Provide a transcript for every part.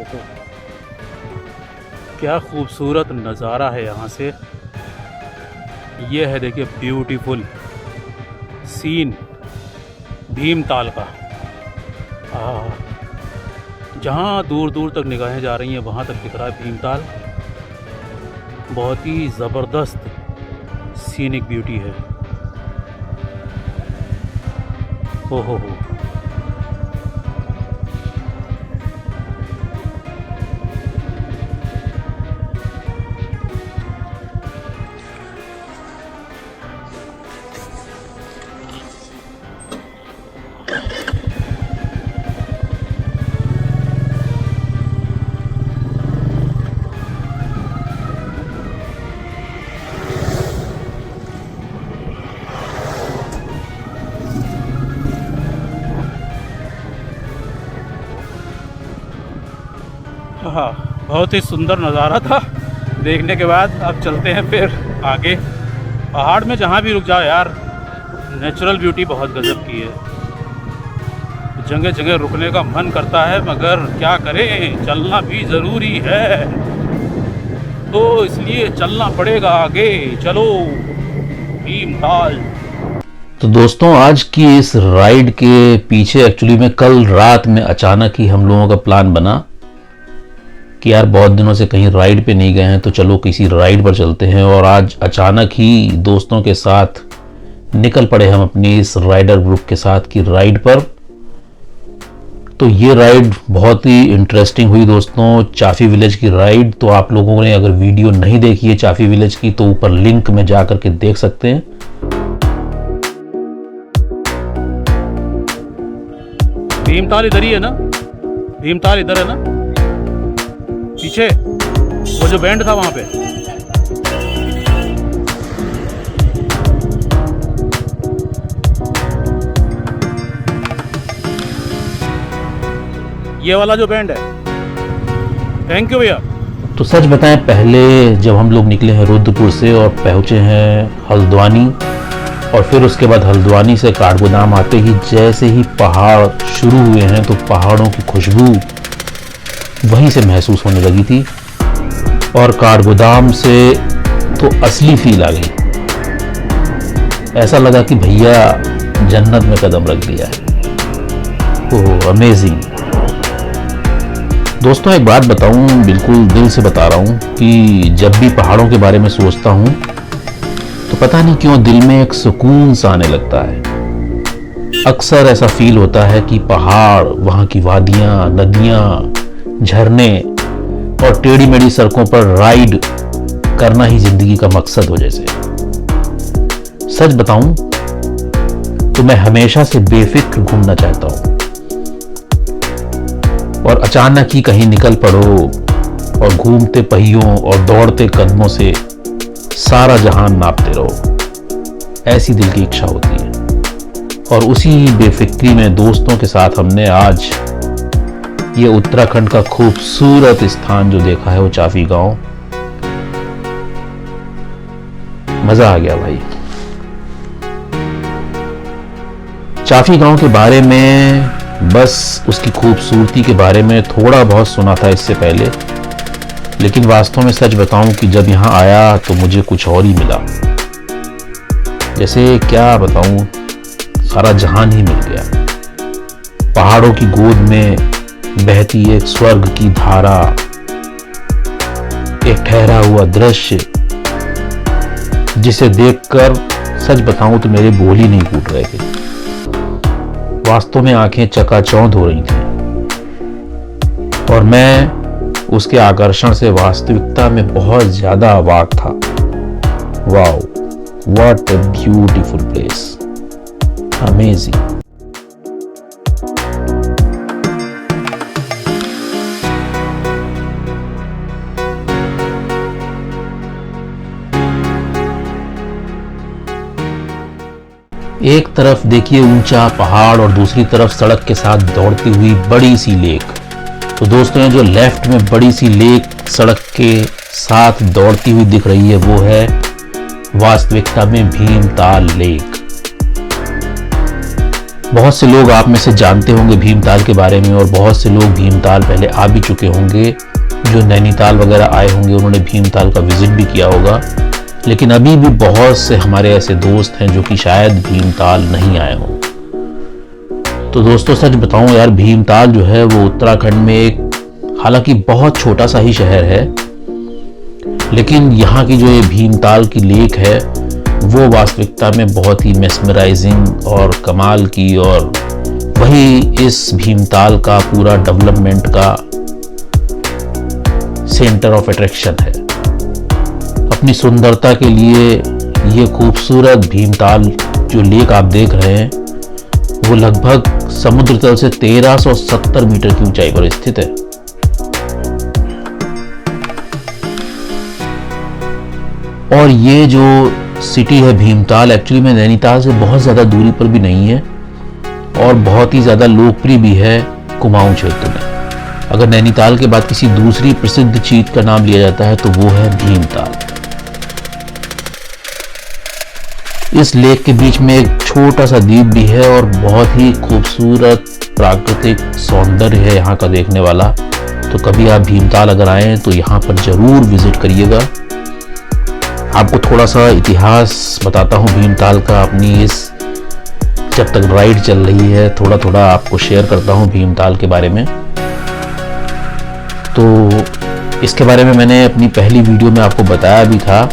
देखो क्या खूबसूरत नज़ारा है यहाँ से। ये है देखिए ब्यूटीफुल सीन भीमताल का। जहाँ दूर दूर तक निगाहें जा रही हैं वहाँ तक दिख रहा है भीमताल। बहुत ही ज़बरदस्त सीनिक ब्यूटी है। हो। हाँ, बहुत ही सुंदर नज़ारा था। देखने के बाद अब चलते हैं फिर आगे। पहाड़ में जहाँ भी रुक जाओ यार, नेचुरल ब्यूटी बहुत गजब की है। जगह जगह रुकने का मन करता है, मगर क्या करें, चलना भी ज़रूरी है, तो इसलिए चलना पड़ेगा आगे। चलो भीमताल। तो दोस्तों, आज की इस राइड के पीछे एक्चुअली में कल रात में अचानक ही हम लोगों का प्लान बना कि यार बहुत दिनों से कहीं राइड पे नहीं गए हैं, तो चलो किसी राइड पर चलते हैं। और आज अचानक ही दोस्तों के साथ निकल पड़े हम अपनी इस राइडर ग्रुप के साथ की राइड पर। तो ये राइड बहुत ही इंटरेस्टिंग हुई दोस्तों, चाफी विलेज की राइड। तो आप लोगों ने अगर वीडियो नहीं देखी है चाफी विलेज की, तो ऊपर लिंक में जा करके देख सकते हैं। भीमताल इधर ही है ना? भीमताल इधर है ना पीछे, वो जो बैंड था वहां पे। ये वाला जो बैंड है। थैंक यू भैया। तो सच बताएं, पहले जब हम लोग निकले हैं रुद्रपुर से और पहुंचे हैं हल्द्वानी, और फिर उसके बाद हल्द्वानी से काठगोदाम आते ही जैसे ही पहाड़ शुरू हुए हैं, तो पहाड़ों की खुशबू वहीं से महसूस होने लगी थी। और काठगोदाम से तो असली फील आ गई। ऐसा लगा कि भैया जन्नत में कदम रख दिया है। ओह अमेजिंग। दोस्तों एक बात बताऊं, बिल्कुल दिल से बता रहा हूं कि जब भी पहाड़ों के बारे में सोचता हूं तो पता नहीं क्यों दिल में एक सुकून सा आने लगता है। अक्सर ऐसा फील होता है कि पहाड़, वहां की वादियां, नदियां, झरने और टेढ़ी मेढ़ी सड़कों पर राइड करना ही जिंदगी का मकसद हो जैसे। सच बताऊं तो मैं हमेशा से बेफिक्र घूमना चाहता हूं, और अचानक ही कहीं निकल पड़ो और घूमते पहियों और दौड़ते कदमों से सारा जहान नापते रहो, ऐसी दिल की इच्छा होती है। और उसी बेफिक्री में दोस्तों के साथ हमने आज ये उत्तराखंड का खूबसूरत स्थान जो देखा है, वो चाफी गांव। मजा आ गया भाई। चाफी गांव के बारे में, बस उसकी खूबसूरती के बारे में थोड़ा बहुत सुना था इससे पहले, लेकिन वास्तव में सच बताऊं कि जब यहां आया तो मुझे कुछ और ही मिला। जैसे क्या बताऊं, सारा जहान ही मिल गया। पहाड़ों की गोद में बहती एक स्वर्ग की धारा, एक ठहरा हुआ दृश्य जिसे देखकर सच बताऊं तो मेरे बोल ही नहीं फूट रहे थे। वास्तव में आंखें चकाचौंध हो रही थी, और मैं उसके आकर्षण से वास्तविकता में बहुत ज्यादा अवाक था। Wow, what a beautiful place, amazing. एक तरफ देखिए ऊंचा पहाड़ और दूसरी तरफ सड़क के साथ दौड़ती हुई बड़ी सी लेक। तो दोस्तों जो लेफ्ट में बड़ी सी लेक सड़क के साथ दौड़ती हुई दिख रही है, वो है वास्तविकता में भीमताल लेक। बहुत से लोग आप में से जानते होंगे भीमताल के बारे में, और बहुत से लोग भीमताल पहले आ भी चुके होंगे। जो नैनीताल वगैरह आए होंगे उन्होंने भीमताल का विजिट भी किया होगा, लेकिन अभी भी बहुत से हमारे ऐसे दोस्त हैं जो कि शायद भीमताल नहीं आए हों। तो दोस्तों सच बताऊं यार, भीमताल जो है वो उत्तराखंड में एक, हालांकि बहुत छोटा सा ही शहर है, लेकिन यहाँ की जो ये भीमताल की लेक है वो वास्तविकता में बहुत ही मेस्मराइजिंग और कमाल की, और वही इस भीमताल का पूरा डेवलपमेंट का सेंटर ऑफ अट्रैक्शन है। अपनी सुंदरता के लिए ये खूबसूरत भीमताल जो लेक आप देख रहे हैं वो लगभग समुद्र तल से 1370 मीटर की ऊंचाई पर स्थित है। और ये जो सिटी है भीमताल एक्चुअली में नैनीताल से बहुत ज़्यादा दूरी पर भी नहीं है, और बहुत ही ज़्यादा लोकप्रिय भी है कुमाऊं क्षेत्र में। अगर नैनीताल के बाद किसी दूसरी प्रसिद्ध चीज का नाम लिया जाता है तो वो है भीमताल। इस लेक के बीच में एक छोटा सा द्वीप भी है, और बहुत ही खूबसूरत प्राकृतिक सौंदर्य है यहाँ का देखने वाला। तो कभी आप भीमताल अगर आए तो यहाँ पर जरूर विजिट करिएगा। आपको थोड़ा सा इतिहास बताता हूँ भीमताल का, अपनी इस जब तक राइड चल रही है थोड़ा थोड़ा आपको शेयर करता हूँ भीमताल के बारे में। तो इसके बारे में मैंने अपनी पहली वीडियो में आपको बताया भी था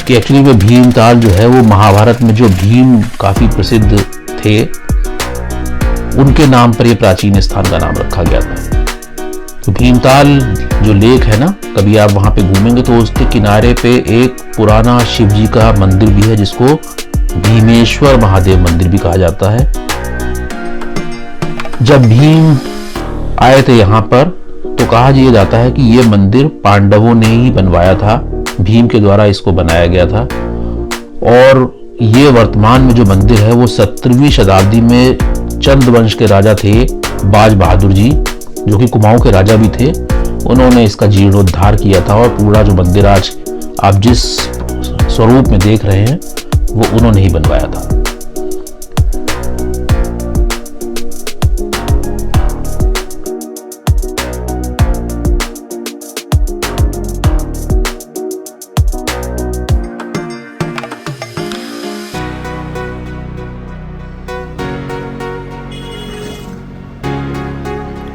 कि एक्चुअली में भीमताल जो है वो महाभारत में जो भीम काफ़ी प्रसिद्ध थे उनके नाम पर ये प्राचीन स्थान का नाम रखा गया था। तो भीमताल जो लेक है ना, कभी आप वहाँ पे घूमेंगे तो उसके किनारे पे एक पुराना शिव जी का मंदिर भी है जिसको भीमेश्वर महादेव मंदिर भी कहा जाता है। जब भीम आए थे यहाँ पर तो कहा यह जाता है कि ये मंदिर पांडवों ने ही बनवाया था, भीम के द्वारा इसको बनाया गया था। और ये वर्तमान में जो मंदिर है वो 17वीं शताब्दी में चंद वंश के राजा थे बाज बहादुर जी, जो कि कुमाऊं के राजा भी थे। उन्होंने इसका जीर्णोद्धार किया था, और पूरा जो मंदिर आज आप जिस स्वरूप में देख रहे हैं वो उन्होंने ही बनवाया था।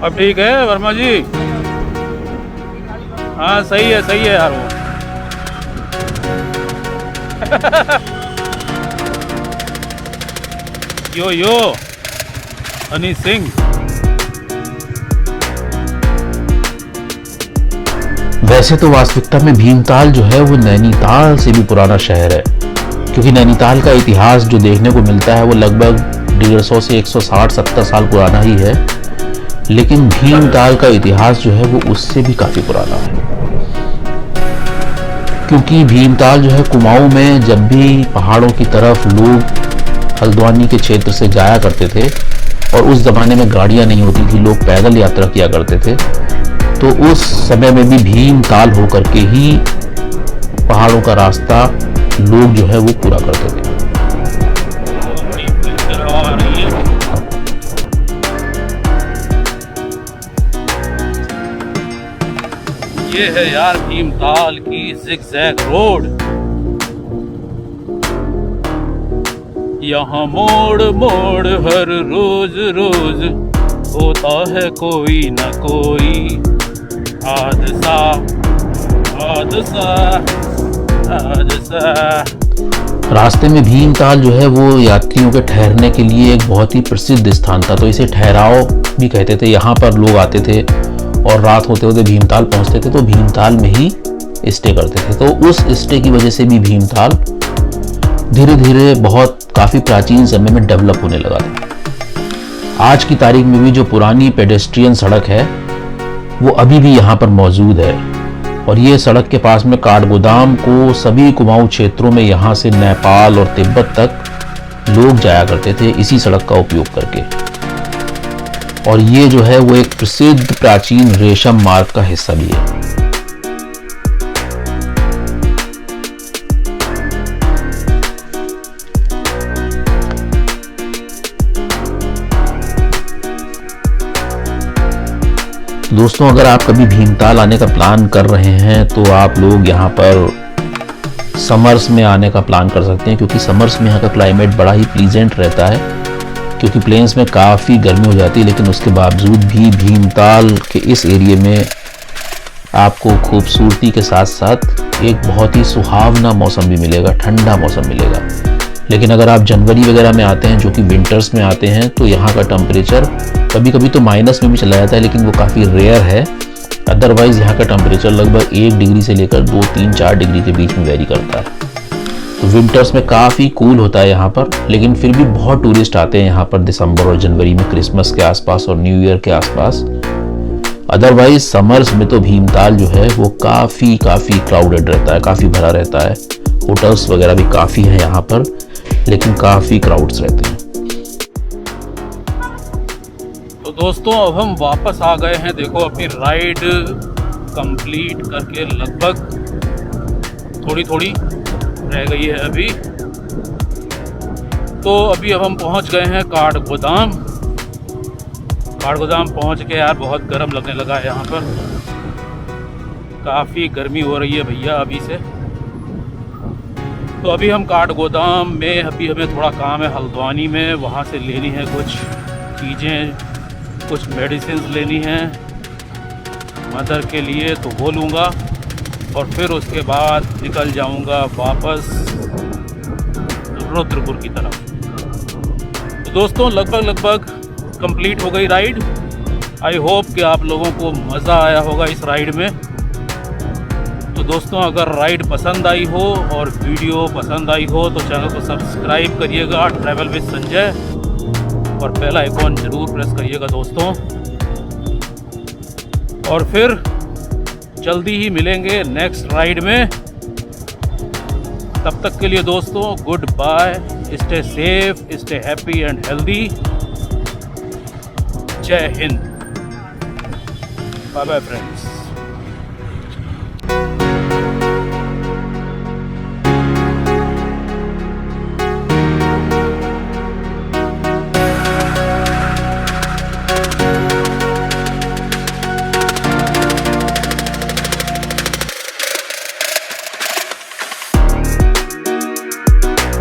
अब ठीक है वर्मा जी? हाँ सही है यार वो। यो हनी सिंह। वैसे तो वास्तविकता में भीमताल जो है वो नैनीताल से भी पुराना शहर है, क्योंकि नैनीताल का इतिहास जो देखने को मिलता है वो लगभग 150 से 160-70 साल पुराना ही है। लेकिन भीमताल का इतिहास जो है वो उससे भी काफी पुराना है, क्योंकि भीमताल जो है कुमाऊं में जब भी पहाड़ों की तरफ लोग हल्द्वानी के क्षेत्र से जाया करते थे, और उस जमाने में गाड़ियां नहीं होती थी, लोग पैदल यात्रा किया करते थे, तो उस समय में भी भीमताल होकर के ही पहाड़ों का रास्ता लोग जो है वो पूरा करते थे। ये है यार भीमताल की ज़िगज़ैग रोड। यहाँ मोड़ मोड़ हर रोज रोज होता है कोई न कोई हादसा हादसा हादसा। रास्ते में भीमताल जो है वो यात्रियों के ठहरने के लिए एक बहुत ही प्रसिद्ध स्थान था, तो इसे ठहराव भी कहते थे। यहाँ पर लोग आते थे और रात होते होते भीमताल पहुंचते थे, तो भीमताल में ही स्टे करते थे। तो उस स्टे की वजह से भी भीमताल धीरे धीरे बहुत काफ़ी प्राचीन समय में डेवलप होने लगा था। आज की तारीख में भी जो पुरानी पेडेस्ट्रियन सड़क है वो अभी भी यहाँ पर मौजूद है, और ये सड़क के पास में काठगोदाम को सभी कुमाऊं क्षेत्रों में यहाँ से नेपाल और तिब्बत तक लोग जाया करते थे इसी सड़क का उपयोग करके। और ये जो है वो एक प्रसिद्ध प्राचीन रेशम मार्ग का हिस्सा भी है। दोस्तों अगर आप कभी भीमताल आने का प्लान कर रहे हैं तो आप लोग यहाँ पर समर्स में आने का प्लान कर सकते हैं, क्योंकि समर्स में यहाँ का क्लाइमेट बड़ा ही प्लीजेंट रहता है, क्योंकि प्लेन्स में काफ़ी गर्मी हो जाती है, लेकिन उसके बावजूद भी भीमताल के इस एरिए में आपको खूबसूरती के साथ साथ एक बहुत ही सुहावना मौसम भी मिलेगा, ठंडा मौसम मिलेगा। लेकिन अगर आप जनवरी वगैरह में आते हैं, जो कि विंटर्स में आते हैं, तो यहाँ का टेम्परेचर कभी कभी तो माइनस में भी चला जाता है, लेकिन वो काफ़ी रेयर है। अदरवाइज़ यहाँ का टेम्परेचर लगभग 1 डिग्री से लेकर 2, 3, 4 डिग्री के बीच में वेरी करता है। तो विंटर्स में काफ़ी कूल होता है यहाँ पर, लेकिन फिर भी बहुत टूरिस्ट आते हैं यहाँ पर दिसंबर और जनवरी में, क्रिसमस के आसपास और न्यू ईयर के आसपास। अदरवाइज समर्स में तो भीमताल जो है वो काफ़ी क्राउडेड रहता है, काफ़ी भरा रहता है। होटल्स वगैरह भी काफ़ी हैं यहाँ पर, लेकिन काफ़ी क्राउड्स रहते हैं। तो दोस्तों अब हम वापस आ गए हैं। देखो अपनी राइड कंप्लीट करके लगभग थोड़ी रह गई है अभी। तो अभी अब हम पहुंच गए हैं काठगोदाम। काठगोदाम पहुंच के यार बहुत गर्म लगने लगा है यहाँ पर, काफ़ी गर्मी हो रही है भैया अभी से। तो अभी हम काठगोदाम में, अभी हमें थोड़ा काम है हल्द्वानी में, वहाँ से लेनी है कुछ चीज़ें, कुछ मेडिसिन लेनी है मदर के लिए, तो वो लूँगा और फिर उसके बाद निकल जाऊँगा वापस रुद्रपुर की तरफ। तो दोस्तों लगभग कंप्लीट हो गई राइड। आई होप कि आप लोगों को मज़ा आया होगा इस राइड में। तो दोस्तों अगर राइड पसंद आई हो और वीडियो पसंद आई हो तो चैनल को सब्सक्राइब करिएगा, ट्रैवल विद संजय, और बेल आइकॉन ज़रूर प्रेस करिएगा दोस्तों। और फिर जल्दी ही मिलेंगे नेक्स्ट राइड में। तब तक के लिए दोस्तों good bye, stay safe, stay happy and healthy. जय हिंद, बाय बाय फ्रेंड्स।